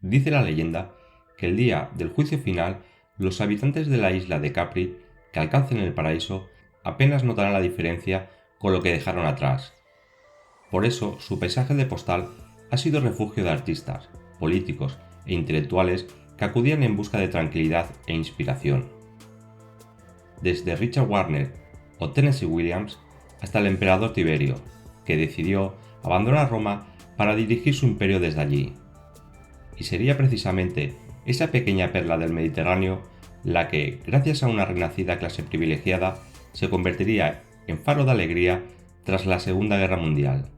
Dice la leyenda que el día del juicio final, los habitantes de la isla de Capri, que alcancen el paraíso, apenas notarán la diferencia con lo que dejaron atrás. Por eso, su paisaje de postal ha sido refugio de artistas, políticos e intelectuales que acudían en busca de tranquilidad e inspiración. Desde Richard Wagner o Tennessee Williams hasta el emperador Tiberio, que decidió abandonar Roma para dirigir su imperio desde allí. Y sería precisamente esa pequeña perla del Mediterráneo la que, gracias a una renacida clase privilegiada, se convertiría en faro de alegría tras la Segunda Guerra Mundial.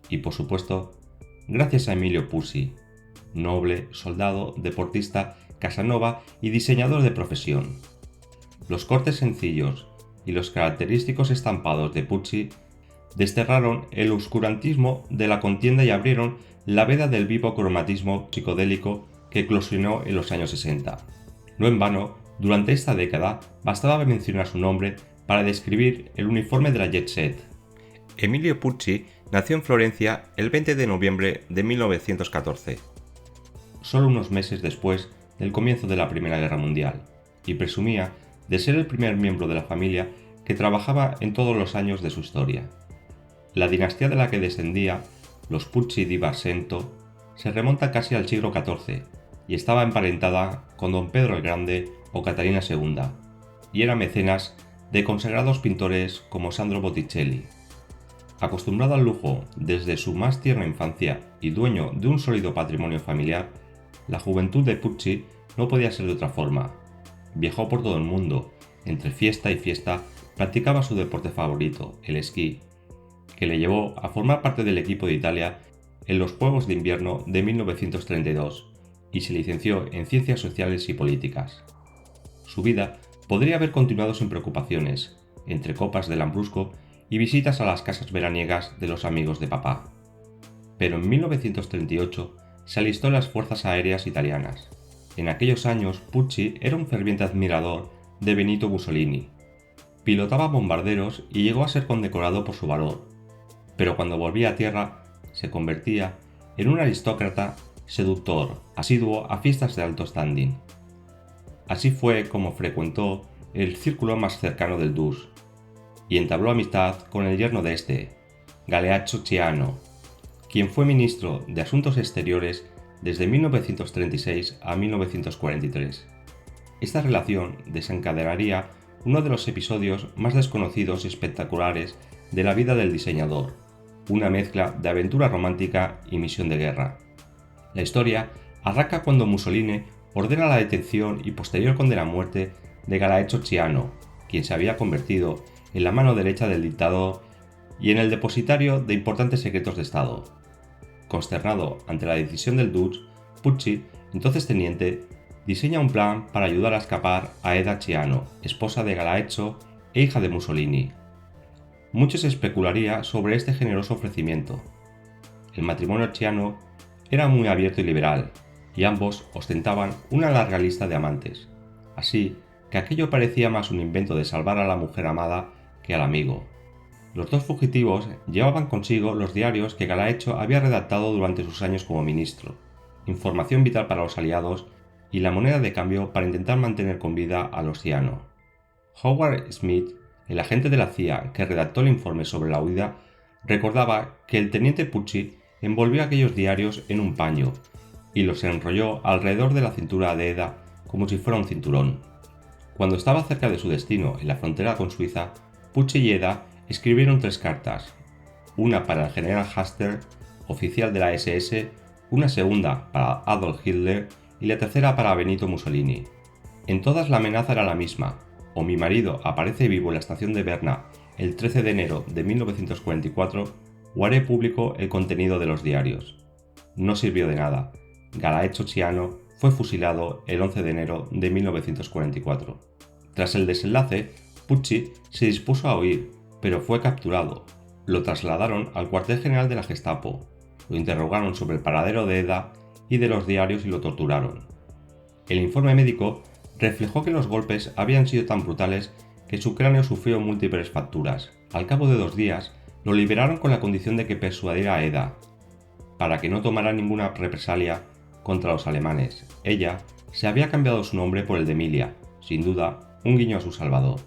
Y por supuesto, gracias a Emilio Pucci, noble, soldado, deportista, casanova y diseñador de profesión. Los cortes sencillos y los característicos estampados de Pucci desterraron el oscurantismo de la contienda y abrieron la veda del vivo cromatismo psicodélico que eclosionó en los años 60. No en vano, durante esta década bastaba mencionar su nombre para describir el uniforme de la jet set. Emilio Pucci nació en Florencia el 20 de noviembre de 1914, solo unos meses después del comienzo de la Primera Guerra Mundial, y presumía de ser el primer miembro de la familia que trabajaba en todos los años de su historia. La dinastía de la que descendía, los Pucci di Basento, se remonta casi al siglo XIV y estaba emparentada con don Pedro el Grande o Catalina II, y era mecenas de consagrados pintores como Sandro Botticelli. Acostumbrado al lujo desde su más tierna infancia y dueño de un sólido patrimonio familiar, la juventud de Pucci no podía ser de otra forma. Viajó por todo el mundo, entre fiesta y fiesta practicaba su deporte favorito, el esquí, que le llevó a formar parte del equipo de Italia en los Juegos de Invierno de 1932 y se licenció en Ciencias Sociales y Políticas. Su vida podría haber continuado sin preocupaciones, entre copas de lambrusco y visitas a las casas veraniegas de los amigos de papá. Pero en 1938 se alistó en las Fuerzas Aéreas Italianas. En aquellos años, Pucci era un ferviente admirador de Benito Mussolini. Pilotaba bombarderos y llegó a ser condecorado por su valor, pero cuando volvía a tierra se convertía en un aristócrata seductor, asiduo a fiestas de alto standing. Así fue como frecuentó el círculo más cercano del Dus y entabló amistad con el yerno de este, Galeazzo Ciano, quien fue ministro de Asuntos Exteriores desde 1936 a 1943. Esta relación desencadenaría uno de los episodios más desconocidos y espectaculares de la vida del diseñador, una mezcla de aventura romántica y misión de guerra. La historia arranca cuando Mussolini ordena la detención y posterior condena a muerte de Galeazzo Ciano, quien se había convertido en la mano derecha del dictador y en el depositario de importantes secretos de Estado. Consternado ante la decisión del Dutch, Pucci, entonces teniente, diseña un plan para ayudar a escapar a Eda Ciano, esposa de Galeazzo e hija de Mussolini. Mucho se especularía sobre este generoso ofrecimiento. El matrimonio Ciano era muy abierto y liberal, y ambos ostentaban una larga lista de amantes, así que aquello parecía más un invento de salvar a la mujer amada que al amigo. Los dos fugitivos llevaban consigo los diarios que Galeazzo había redactado durante sus años como ministro, información vital para los aliados y la moneda de cambio para intentar mantener con vida a los Ciano. Howard Smith, el agente de la CIA que redactó el informe sobre la huida, recordaba que el teniente Pucci envolvió aquellos diarios en un paño y los enrolló alrededor de la cintura de Eda como si fuera un cinturón. Cuando estaba cerca de su destino en la frontera con Suiza, Pucci y Eda escribieron 3 cartas, una para el general Haster, oficial de la SS, una segunda para Adolf Hitler y la tercera para Benito Mussolini. En todas la amenaza era la misma: o mi marido aparece vivo en la estación de Berna el 13 de enero de 1944 o haré público el contenido de los diarios. No sirvió de nada. Galeazzo Ciano fue fusilado el 11 de enero de 1944. Tras el desenlace, Pucci se dispuso a huir, pero fue capturado. Lo trasladaron al cuartel general de la Gestapo, lo interrogaron sobre el paradero de Eda y de los diarios y lo torturaron. El informe médico reflejó que los golpes habían sido tan brutales que su cráneo sufrió múltiples fracturas. Al cabo de 2 días, lo liberaron con la condición de que persuadiera a Eda, para que no tomara ninguna represalia, contra los alemanes. Ella se había cambiado su nombre por el de Emilia, sin duda un guiño a su salvador.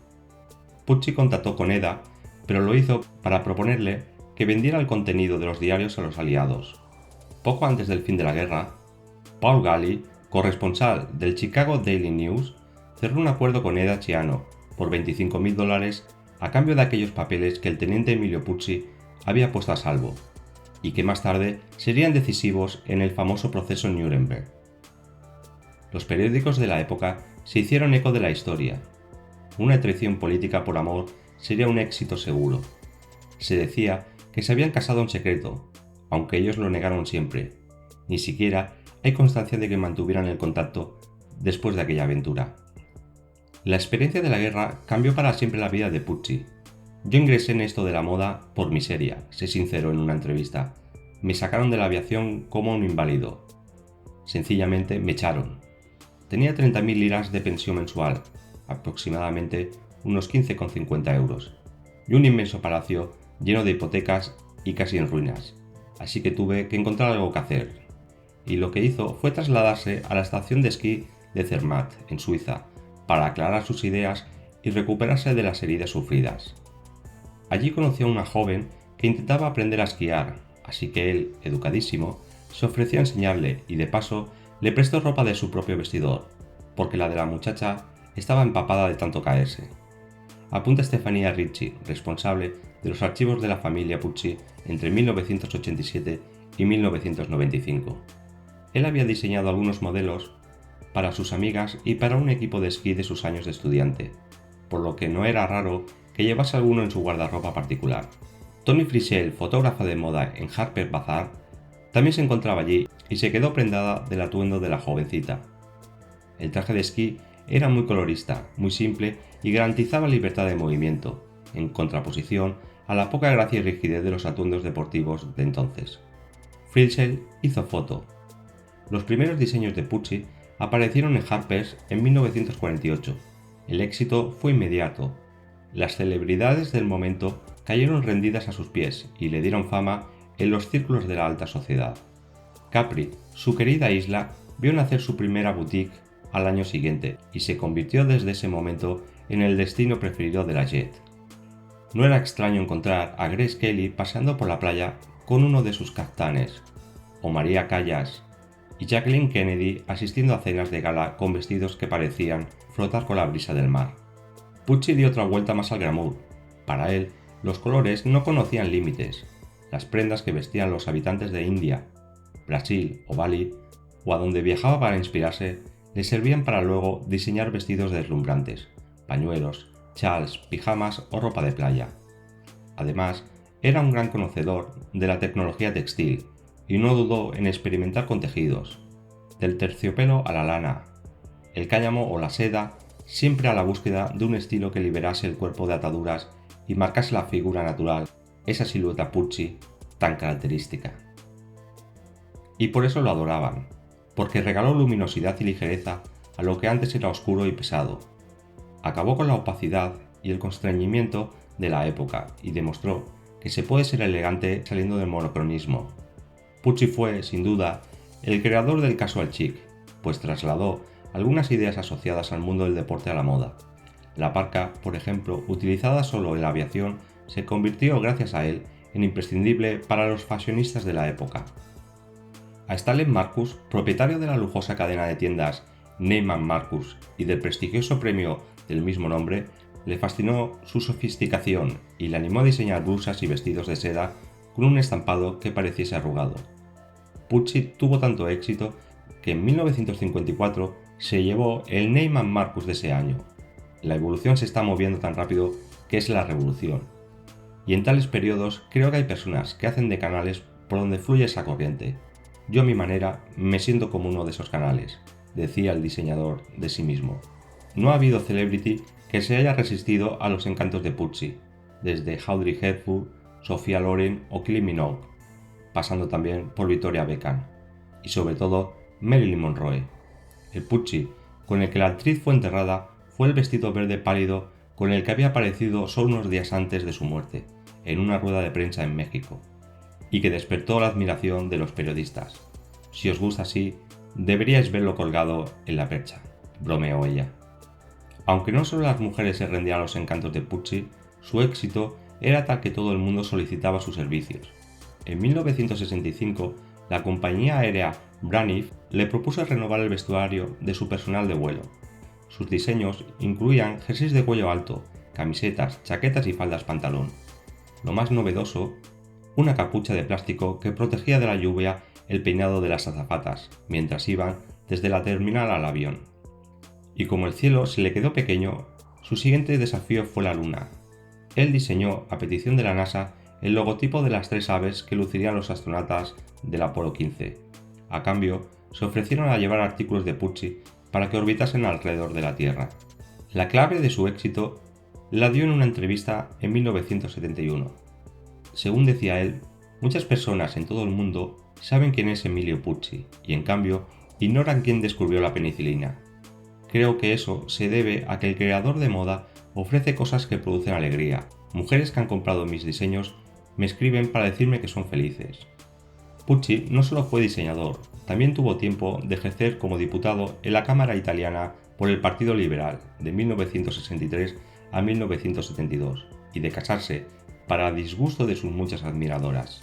Pucci contactó con Eda, pero lo hizo para proponerle que vendiera el contenido de los diarios a los aliados. Poco antes del fin de la guerra, Paul Galli, corresponsal del Chicago Daily News, cerró un acuerdo con Eda Ciano por $25.000 a cambio de aquellos papeles que el teniente Emilio Pucci había puesto a salvo, y que más tarde serían decisivos en el famoso proceso Nuremberg. Los periódicos de la época se hicieron eco de la historia. Una traición política por amor sería un éxito seguro. Se decía que se habían casado en secreto, aunque ellos lo negaron siempre. Ni siquiera hay constancia de que mantuvieran el contacto después de aquella aventura. La experiencia de la guerra cambió para siempre la vida de Pucci. Yo ingresé en esto de la moda por miseria, se sinceró en una entrevista. Me sacaron de la aviación como un inválido. Sencillamente me echaron. Tenía 30.000 liras de pensión mensual, aproximadamente unos 15,50 euros, y un inmenso palacio lleno de hipotecas y casi en ruinas, así que tuve que encontrar algo que hacer. Y lo que hizo fue trasladarse a la estación de esquí de Zermatt, en Suiza, para aclarar sus ideas y recuperarse de las heridas sufridas. Allí conoció a una joven que intentaba aprender a esquiar, así que él, educadísimo, se ofreció a enseñarle y de paso le prestó ropa de su propio vestidor, porque la de la muchacha estaba empapada de tanto caerse. Apunta Stefania Ricci, responsable de los archivos de la familia Pucci entre 1987 y 1995. Él había diseñado algunos modelos para sus amigas y para un equipo de esquí de sus años de estudiante, por lo que no era raro que llevase alguno en su guardarropa particular. Toni Frischel, fotógrafa de moda en Harper's Bazaar, también se encontraba allí y se quedó prendada del atuendo de la jovencita. El traje de esquí era muy colorista, muy simple y garantizaba libertad de movimiento, en contraposición a la poca gracia y rigidez de los atuendos deportivos de entonces. Frischel hizo foto. Los primeros diseños de Pucci aparecieron en Harper's en 1948. El éxito fue inmediato. Las celebridades del momento cayeron rendidas a sus pies y le dieron fama en los círculos de la alta sociedad. Capri, su querida isla, vio nacer su primera boutique al año siguiente y se convirtió desde ese momento en el destino preferido de la Jet. No era extraño encontrar a Grace Kelly paseando por la playa con uno de sus kaftanes, o María Callas y Jacqueline Kennedy asistiendo a cenas de gala con vestidos que parecían flotar con la brisa del mar. Pucci dio otra vuelta más al glamour. Para él, los colores no conocían límites. Las prendas que vestían los habitantes de India, Brasil o Bali, o a donde viajaba para inspirarse, le servían para luego diseñar vestidos deslumbrantes, pañuelos, chals, pijamas o ropa de playa. Además, era un gran conocedor de la tecnología textil y no dudó en experimentar con tejidos, del terciopelo a la lana, el cáñamo o la seda, siempre a la búsqueda de un estilo que liberase el cuerpo de ataduras y marcase la figura natural, esa silueta Pucci tan característica. Y por eso lo adoraban, porque regaló luminosidad y ligereza a lo que antes era oscuro y pesado. Acabó con la opacidad y el constreñimiento de la época y demostró que se puede ser elegante saliendo del monocronismo. Pucci fue, sin duda, el creador del casual chic, pues trasladó algunas ideas asociadas al mundo del deporte a la moda. La parca, por ejemplo, utilizada solo en la aviación, se convirtió, gracias a él, en imprescindible para los fashionistas de la época. A Stanley Marcus, propietario de la lujosa cadena de tiendas Neiman Marcus y del prestigioso premio del mismo nombre, le fascinó su sofisticación y le animó a diseñar blusas y vestidos de seda con un estampado que pareciese arrugado. Pucci tuvo tanto éxito que en 1954 se llevó el Neiman Marcus de ese año. La evolución se está moviendo tan rápido que es la revolución. Y en tales periodos creo que hay personas que hacen de canales por donde fluye esa corriente. Yo a mi manera me siento como uno de esos canales, decía el diseñador de sí mismo. No ha habido celebrity que se haya resistido a los encantos de Pucci, desde Audrey Hepburn, Sophia Loren o Kylie Minogue, pasando también por Victoria Beckham, y sobre todo Marilyn Monroe. El Pucci con el que la actriz fue enterrada fue el vestido verde pálido con el que había aparecido solo unos días antes de su muerte, en una rueda de prensa en México, y que despertó la admiración de los periodistas. Si os gusta así, Deberíais verlo colgado en la percha, bromeó ella. Aunque no solo las mujeres se rendían a los encantos de Pucci, su éxito era tal que todo el mundo solicitaba sus servicios. En 1965, la compañía aérea Braniff le propuso renovar el vestuario de su personal de vuelo. Sus diseños incluían jerseys de cuello alto, camisetas, chaquetas y faldas pantalón. Lo más novedoso, una capucha de plástico que protegía de la lluvia el peinado de las azafatas mientras iban desde la terminal al avión. Y como el cielo se le quedó pequeño, su siguiente desafío fue la luna. Él diseñó, a petición de la NASA, el logotipo de las 3 aves que lucirían los astronautas del Apolo 15. A cambio, se ofrecieron a llevar artículos de Pucci para que orbitasen alrededor de la Tierra. La clave de su éxito la dio en una entrevista en 1971. Según decía él, muchas personas en todo el mundo saben quién es Emilio Pucci y en cambio ignoran quién descubrió la penicilina. Creo que eso se debe a que el creador de moda ofrece cosas que producen alegría. Mujeres que han comprado mis diseños me escriben para decirme que son felices. Pucci no solo fue diseñador, también tuvo tiempo de ejercer como diputado en la Cámara italiana por el Partido Liberal de 1963 a 1972 y de casarse para disgusto de sus muchas admiradoras.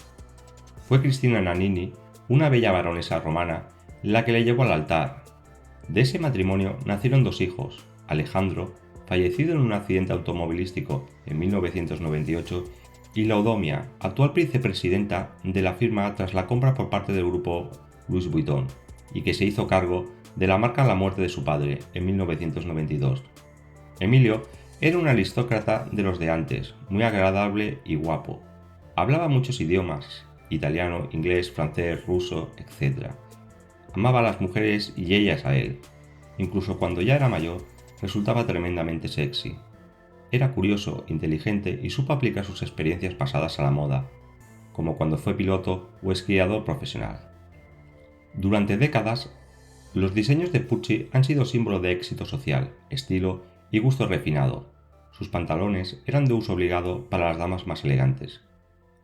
Fue Cristina Nannini, una bella baronesa romana, la que le llevó al altar. De ese matrimonio nacieron 2 hijos, Alejandro, fallecido en un accidente automovilístico en 1998, y Laodomia, actual vicepresidenta de la firma tras la compra por parte del grupo Louis Vuitton, y que se hizo cargo de la marca a la muerte de su padre en 1992. Emilio era un aristócrata de los de antes, muy agradable y guapo. Hablaba muchos idiomas, italiano, inglés, francés, ruso, etc. Amaba a las mujeres y ellas a él. Incluso cuando ya era mayor, resultaba tremendamente sexy. Era curioso, inteligente y supo aplicar sus experiencias pasadas a la moda, como cuando fue piloto o esquiador profesional. Durante décadas, los diseños de Pucci han sido símbolo de éxito social, estilo y gusto refinado. Sus pantalones eran de uso obligado para las damas más elegantes.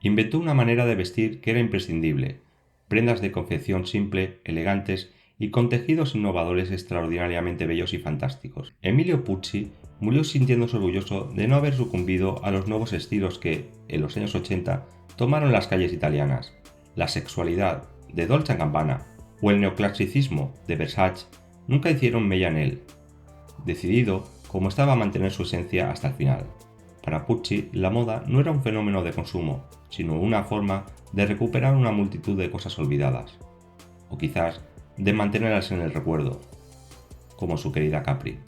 Inventó una manera de vestir que era imprescindible, prendas de confección simple, elegantes y con tejidos innovadores extraordinariamente bellos y fantásticos. Emilio Pucci murió sintiéndose orgulloso de no haber sucumbido a los nuevos estilos que, en los años 80, tomaron las calles italianas. La sexualidad de Dolce & Gabbana o el neoclasicismo de Versace nunca hicieron mella en él. Decidido, como estaba a mantener su esencia hasta el final. Para Pucci, la moda no era un fenómeno de consumo, sino una forma de recuperar una multitud de cosas olvidadas, o quizás de mantenerlas en el recuerdo, como su querida Capri.